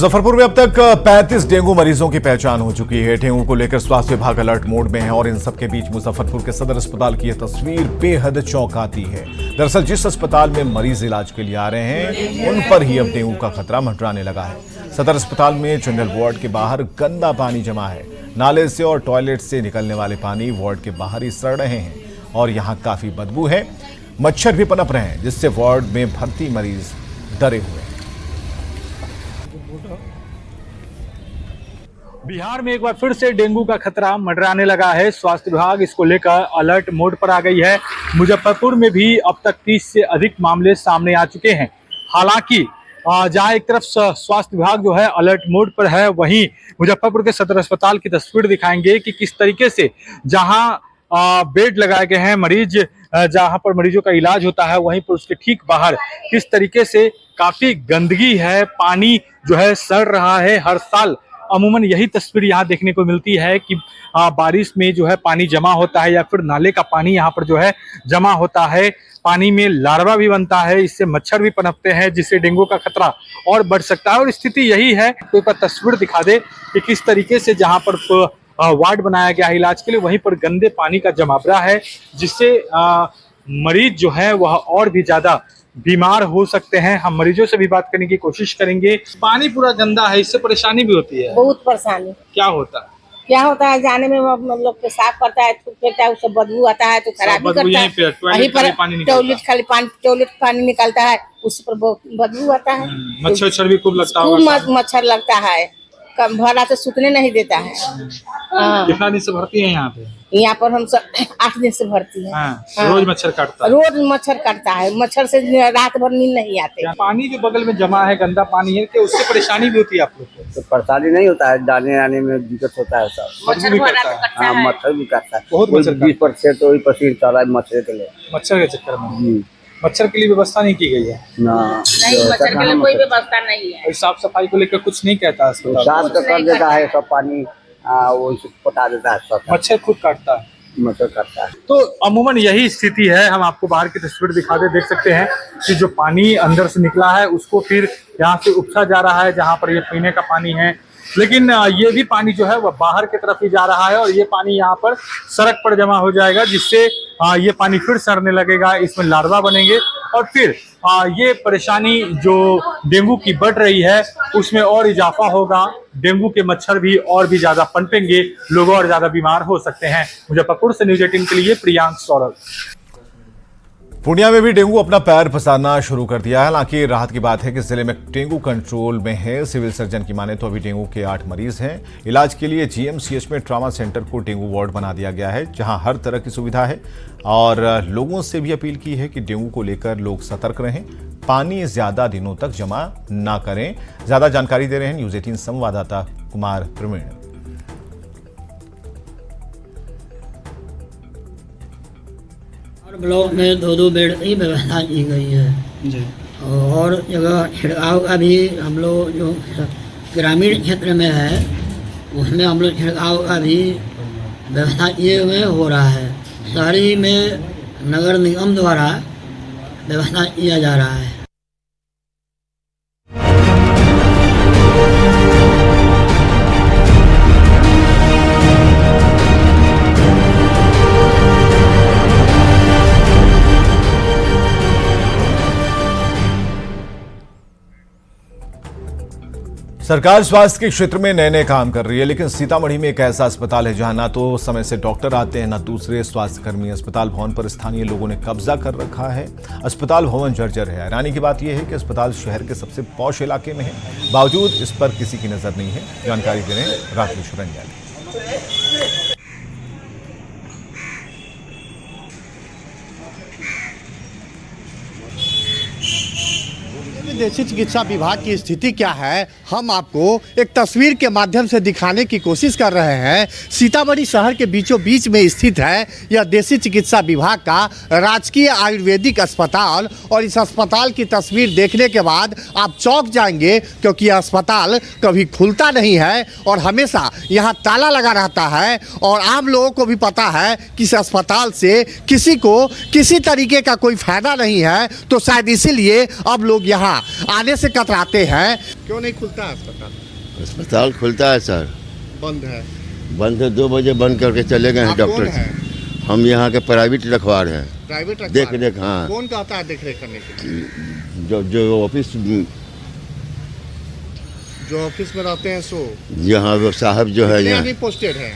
मुजफ्फरपुर में अब तक 35 डेंगू मरीजों की पहचान हो चुकी है। डेंगू को लेकर स्वास्थ्य विभाग अलर्ट मोड में है और इन सबके बीच मुजफ्फरपुर के सदर अस्पताल की यह तस्वीर बेहद चौंकाती है। दरअसल जिस अस्पताल में मरीज इलाज के लिए आ रहे हैं उन पर ही अब डेंगू का खतरा मंडराने लगा है। सदर अस्पताल में जनरल वार्ड के बाहर गंदा पानी जमा है। नाले से और टॉयलेट से निकलने वाले पानी वार्ड के बाहर ही सड़ रहे हैं और यहाँ काफी बदबू है। मच्छर भी पनप रहे हैं जिससे वार्ड में भर्ती मरीज डरे हुए हैं। बिहार में एक बार फिर से डेंगू का खतरा मंडराने लगा है। स्वास्थ्य विभाग इसको लेकर अलर्ट मोड पर आ गई है। मुजफ्फरपुर में भी अब तक 30 से अधिक मामले सामने आ चुके हैं। हालांकि जहां एक तरफ स्वास्थ्य विभाग जो है अलर्ट मोड पर है, वहीं मुजफ्फरपुर के सदर अस्पताल की तस्वीर दिखाएंगे कि किस तरीके से जहां बेड लगाए गए हैं, मरीज जहां पर मरीजों का इलाज होता है, वहीं पर उसके ठीक बाहर किस तरीके से काफी गंदगी है, पानी जो है सड़ रहा है। हर साल अमूमन यही तस्वीर यहाँ देखने को मिलती है कि बारिश में जो है पानी जमा होता है या फिर नाले का पानी यहाँ पर जो है जमा होता है। पानी में लार्वा भी बनता है, इससे मच्छर भी पनपते हैं जिससे डेंगू का खतरा और बढ़ सकता है। और स्थिति यही है, कोई पर तस्वीर दिखा दे कि किस तरीके से जहाँ पर वार्ड बनाया गया है इलाज के लिए, वहीं पर गंदे पानी का जमावड़ा है जिससे मरीज जो है वह और भी ज्यादा बीमार हो सकते हैं। हम मरीजों से भी बात करने की कोशिश करेंगे। पानी पूरा गंदा है, इससे परेशानी भी होती है। बहुत परेशानी। क्या होता है जाने में मतलब पेशाब करता है, थूक फेंकता है, उससे बदबू आता है तो खराबी करता है। वहीं पर टॉयलेट पानी निकलता है, उस पर बदबू आता है। मच्छर भी खूब लगता है, मच्छर लगता है, कम भरा तो सूखने नहीं देता है। कितना दिन से भर्ती है यहाँ पे? यहाँ पर हम सब 8 दिन से भर्ती है। रोज मच्छर काटता है? रोज मच्छर काटता है, मच्छर से रात भर नींद नहीं आते। पानी जो बगल में जमा है, गंदा पानी है, कि उससे परेशानी भी होती है आप लोग को? तो परेशानी नहीं होता है, जाने आने में दिक्कत होता है सब। मच्छर भी काटता है। मच्छर भी काटता है, बहुत मच्छर। 20% तो वही पसीना चल रहा है मच्छर के लिए। मच्छर के चक्कर में मच्छर के लिए व्यवस्था नहीं की गई है ना, नहीं मच्छर के लिए कोई व्यवस्था नहीं है। साफ सफाई को लेकर कुछ नहीं कहता है, साफ तो कर देता है सब पानी, वो पटा देता है सब। मच्छर खुद काटता है, मच्छर काटता है। तो अमूमन यही स्थिति है। हम आपको बाहर की तस्वीर दिखा दे, देख सकते हैं कि जो पानी अंदर से निकला है उसको फिर यहाँ से उपसा जा रहा है जहाँ पर ये पीने का पानी है, लेकिन ये भी पानी जो है वह बाहर की तरफ ही जा रहा है और ये पानी यहाँ पर सड़क पर जमा हो जाएगा जिससे ये पानी फिर सड़ने लगेगा, इसमें लार्वा बनेंगे और फिर ये परेशानी जो डेंगू की बढ़ रही है उसमें और इजाफा होगा। डेंगू के मच्छर भी और भी ज्यादा पनपेंगे, लोग और ज्यादा बीमार हो सकते हैं। मुजफ्फरपुर से न्यूज 18 के लिए प्रियांक सौरभ। पूर्णिया में भी डेंगू अपना पैर पसारना शुरू कर दिया है। हालांकि राहत की बात है कि जिले में डेंगू कंट्रोल में है। सिविल सर्जन की माने तो अभी डेंगू के 8 मरीज हैं। इलाज के लिए जीएमसीएच में ट्रॉमा सेंटर को डेंगू वार्ड बना दिया गया है जहां हर तरह की सुविधा है और लोगों से भी अपील की है कि डेंगू को लेकर लोग सतर्क रहें, पानी ज्यादा दिनों तक जमा ना करें। ज्यादा जानकारी दे रहे हैं न्यूज 18 संवाददाता कुमार प्रवीण। ब्लॉक में 2-2 बेड की व्यवस्था की गई है जी। और जगह छिड़काव का भी हम लोग जो ग्रामीण क्षेत्र में है उसमें हम लोग छिड़काव का भी व्यवस्था किए हुए हो रहा है। शहरी में नगर निगम द्वारा व्यवस्था किया जा रहा है। सरकार स्वास्थ्य के क्षेत्र में नए नए काम कर रही है, लेकिन सीतामढ़ी में एक ऐसा अस्पताल है जहां ना तो समय से डॉक्टर आते हैं ना दूसरे स्वास्थ्यकर्मी। अस्पताल भवन पर स्थानीय लोगों ने कब्जा कर रखा है। अस्पताल भवन जर्जर है। हैरानी की बात यह है कि अस्पताल शहर के सबसे पॉश इलाके में है, बावजूद इस पर किसी की नजर नहीं है। जानकारी दे रहे हैं राकेश रंजन। देशी चिकित्सा विभाग की स्थिति क्या है हम आपको एक तस्वीर के माध्यम से दिखाने की कोशिश कर रहे हैं। सीतामढ़ी शहर के बीचों बीच में स्थित है यह देशी चिकित्सा विभाग का राजकीय आयुर्वेदिक अस्पताल और इस अस्पताल की तस्वीर देखने के बाद आप चौंक जाएंगे क्योंकि यह अस्पताल कभी खुलता नहीं है और हमेशा यहाँ ताला लगा रहता है। और आम लोगों को भी पता है कि इस अस्पताल से किसी को किसी तरीके का कोई फायदा नहीं है, तो शायद इसीलिए अब लोग यहाँ आने से कतराते हैं। क्यों नहीं खुलता है अस्पताल? अस्पताल खुलता है सर, बंद है। बंद है, 2 बजे बंद करके चले गए हैं आप कौन डॉक्टर। है? हम यहाँ के प्राइवेट रखवार हैं। प्राइवेट देख रेख, हाँ। कौन कहता है देख रेख करने के लिए? जो ऑफिस जो ऑफिस में रहते हैं सो यहाँ वो साहब जो है कितने यहाँ आदमी पोस्टेड है?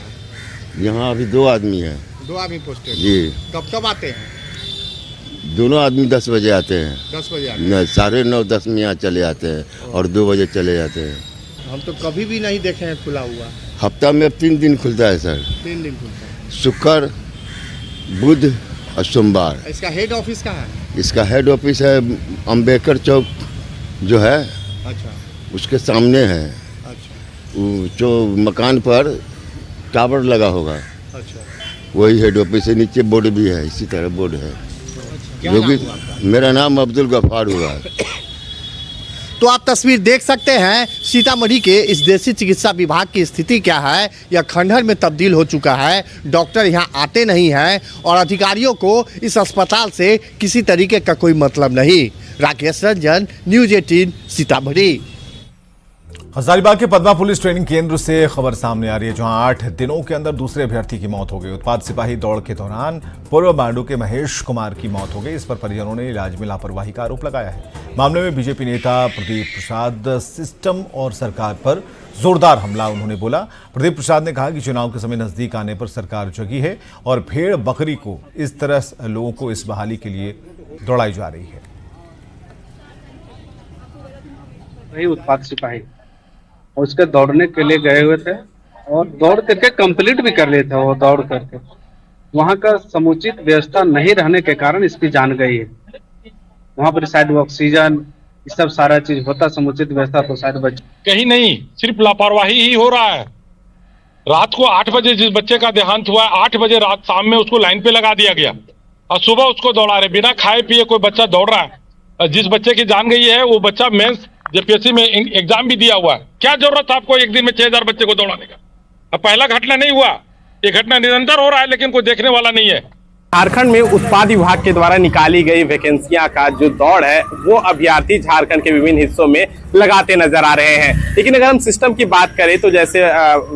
यहाँ अभी 2 आदमी हैं। 2 आदमी पोस्टेड। जी। कब आते हैं? दोनों आदमी 10 बजे आते हैं। 10 बजे आते हैं। 9:30 10 में यहाँ चले आते हैं और 2 बजे चले जाते हैं। हम तो कभी भी नहीं देखे हैं खुला हुआ। हफ्ता में 3 दिन खुलता है सर, 3 दिन खुलता है। शुक्र, बुध और सोमवार। इसका हेड ऑफिस कहाँ है? इसका हेड ऑफिस है अम्बेडकर चौक जो है अच्छा उसके सामने है। अच्छा वो जो मकान पर टावर लगा होगा अच्छा। वही हेड ऑफिस है। नीचे बोर्ड भी है, इसी तरह बोर्ड है। क्या जो नाम कि हुआ आपका? मेरा नाम अब्दुल गफ्फार हुआ। तो आप तस्वीर देख सकते हैं सीतामढ़ी के इस देसी चिकित्सा विभाग की स्थिति क्या है। यह खंडहर में तब्दील हो चुका है। डॉक्टर यहाँ आते नहीं हैं और अधिकारियों को इस अस्पताल से किसी तरीके का कोई मतलब नहीं। राकेश रंजन, न्यूज़ 18 सीतामढ़ी। हजारीबाग के पद्मा पुलिस ट्रेनिंग केंद्र से खबर सामने आ रही है, जहां 8 दिनों के अंदर दूसरे अभ्यर्थी की मौत हो गई। उत्पाद सिपाही दौड़ के दौरान पूर्व मांडू के महेश कुमार की मौत हो गई। इस पर परिजनों ने इलाज में लापरवाही का आरोप लगाया है। मामले में बीजेपी नेता प्रदीप प्रसाद सिस्टम और सरकार पर जोरदार हमला उन्होंने बोला। प्रदीप प्रसाद ने कहा कि चुनाव के समय नजदीक आने पर सरकार जगी है और भेड़ बकरी को इस तरह लोगों को इस बहाली के लिए दौड़ाई जा रही है। उत्पाद सिपाही उसके दौड़ने के लिए गए हुए थे और दौड़ करके कंप्लीट भी कर लिए थे। वो दौड़ करके वहां का समुचित व्यवस्था नहीं रहने के कारण इसकी जान गई है। वहां पर शायद ऑक्सीजन ये सब सारा चीज होता, समुचित व्यवस्था तो शायद बच कहीं नहीं, सिर्फ लापरवाही ही हो रहा है। रात को 8 बजे जिस बच्चे का देहांत हुआ है, 8 बजे रात शाम में उसको लाइन पे लगा दिया गया और सुबह उसको दौड़ा रहे बिना खाए पिए। कोई बच्चा दौड़ रहा है। जिस बच्चे की जान गई है वो बच्चा मेंस जेपीएससी में एग्जाम भी दिया हुआ है। क्या जरूरत था आपको एक दिन में 6000 बच्चे को दौड़ाने का? अब पहला घटना नहीं हुआ, ये घटना निरंतर हो रहा है लेकिन कोई देखने वाला नहीं है। झारखंड में उत्पाद विभाग के द्वारा निकाली गई वैकेंसियां का जो दौड़ है वो अभ्यर्थी झारखंड के विभिन्न हिस्सों में लगाते नजर आ रहे हैं। लेकिन अगर हम सिस्टम की बात करें तो जैसे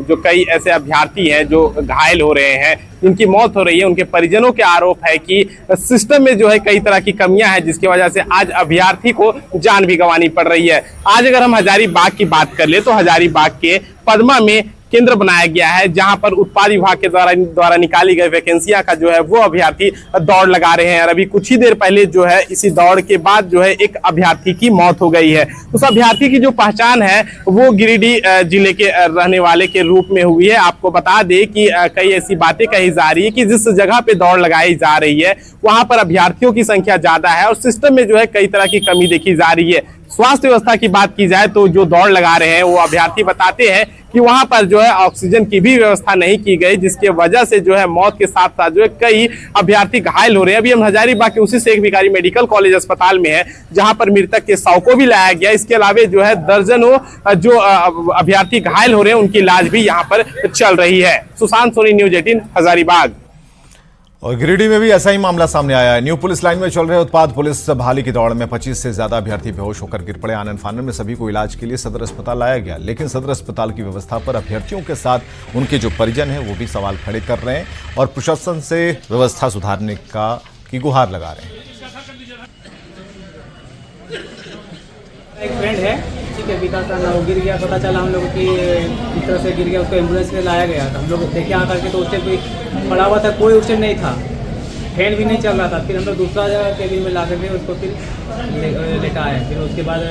जो कई ऐसे अभ्यर्थी हैं जो घायल हो रहे हैं, उनकी मौत हो रही है, उनके परिजनों के आरोप है कि सिस्टम में जो है कई तरह की कमियां हैं, जिसकी वजह से आज अभ्यर्थी को जान भी गंवानी पड़ रही है। आज अगर हम हजारीबाग की बात कर ले तो हजारीबाग के पद्मा में केंद्र बनाया गया है, जहां पर उत्पाद विभाग के द्वारा निकाली गई वैकेंसियां का जो है वो अभ्यर्थी दौड़ लगा रहे हैं। और अभी कुछ ही देर पहले जो है इसी दौड़ के बाद जो है एक अभ्यर्थी की मौत हो गई है। उस अभ्यर्थी की जो पहचान है वो गिरिडीह जिले के रहने वाले के रूप में हुई है। आपको बता दें कि कई ऐसी बातें कही जा रही है कि जिस जगह पे दौड़ लगाई जा रही है वहां पर अभ्यर्थियों की संख्या ज्यादा है और सिस्टम में जो है कई तरह की कमी देखी जा रही है। स्वास्थ्य व्यवस्था की बात की जाए तो जो दौड़ लगा रहे हैं वो अभ्यर्थी बताते हैं कि वहां पर जो है ऑक्सीजन की भी व्यवस्था नहीं की गई, जिसके वजह से जो है मौत के साथ साथ जो है कई अभ्यर्थी घायल हो रहे हैं। अभी हम हजारीबाग के उसी शेख भिखारी मेडिकल कॉलेज अस्पताल में है, जहां पर मृतक के शव को भी लाया गया। इसके अलावा जो है दर्जनों जो अभ्यर्थी घायल हो रहे हैं उनकी इलाज भी यहाँ पर चल रही है। सुशांत सोनी, न्यूज़ 18 हजारीबाग। और गिरिडीह में भी ऐसा ही मामला सामने आया है। न्यू पुलिस लाइन में चल रहे उत्पाद पुलिस बहाली की दौड़ में 25 से ज्यादा अभ्यर्थी बेहोश होकर गिर पड़े। आनन फानन में सभी को इलाज के लिए सदर अस्पताल लाया गया, लेकिन सदर अस्पताल की व्यवस्था पर अभ्यर्थियों के साथ उनके जो परिजन हैं वो भी सवाल खड़े कर रहे हैं और प्रशासन से व्यवस्था सुधारने की गुहार लगा रहे हैं। एक फ्रेंड है, ठीक है, विकास का नाम, गिर गया, पता चला हम लोग कि इस तरह से गिर गया, उसको एम्बुलेंस में लाया गया था। हम लोग देखे आ करके तो उस टाइम कोई पड़ा हुआ था, कोई उस टाइम नहीं था, फैन भी नहीं चल रहा था। फिर हम लोग दूसरा जगह केबिन में ला करके उसको फिर लेटाए। फिर उसके बाद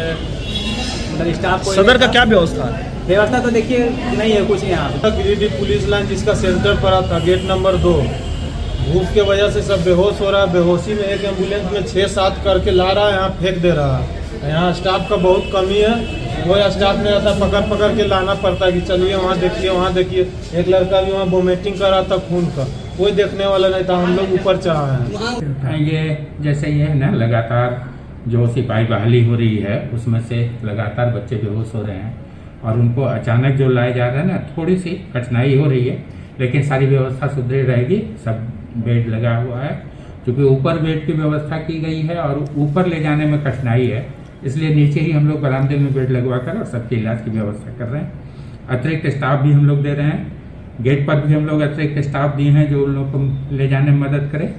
मतलब स्टाफ को सदर का क्या व्यवस्था तो देखिए नहीं है कुछ यहाँ। गिरिडीह पुलिस लाइन जिसका सेंटर पड़ा था गेट नंबर 2, भूख के वजह से सब बेहोश हो रहा है। बेहोशी में एक एम्बुलेंस में 6-7 करके ला रहा है, यहाँ फेंक दे रहा है। यहाँ स्टाफ का बहुत कमी है, वो स्टाफ में रहता पकड़ के लाना पड़ता है कि चलिए वहाँ देखिए वहाँ देखिए। एक लड़का भी वहाँ वोमिटिंग कर रहा था खून का, कोई देखने वाला नहीं था। हम लोग ऊपर चढ़ाए हैं। ये जैसे ये है ना, लगातार जो सिपाही बहाली हो रही है उसमें से लगातार बच्चे बेहोश हो रहे हैं और उनको अचानक जो लाया जा रहा है ना, थोड़ी सी कठिनाई हो रही है, लेकिन सारी व्यवस्था सुदृढ़ रहेगी। सब बेड लगा हुआ है, क्योंकि ऊपर बेड की व्यवस्था की गई है और ऊपर ले जाने में कठिनाई है इसलिए नीचे ही हम लोग बरामदे में बेड लगवा कर और सबके इलाज की व्यवस्था कर रहे हैं। अतिरिक्त स्टाफ भी हम लोग दे रहे हैं। गेट पर भी हम लोग अतिरिक्त स्टाफ दिए हैं जो उन लोग को ले जाने में मदद करे।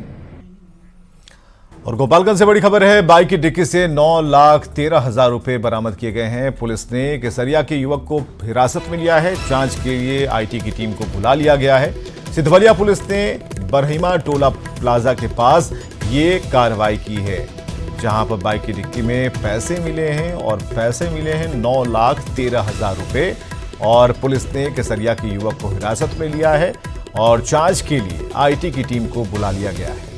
और गोपालगंज से बड़ी खबर है, बाइक की डिक्की से 9,13,000 रुपए बरामद किए गए हैं। पुलिस ने केसरिया के युवक को हिरासत में लिया है। जांच के लिए आईटी की टीम को बुला लिया गया है। सिद्धवलिया पुलिस ने बरहिमा टोला प्लाजा के पास ये कार्रवाई की है, जहां पर बाइक की डिक्की में पैसे मिले हैं और पैसे मिले हैं 9,13,000 रुपए। और पुलिस ने केसरिया के युवक को हिरासत में लिया है और जांच के लिए आईटी की टीम को बुला लिया गया है।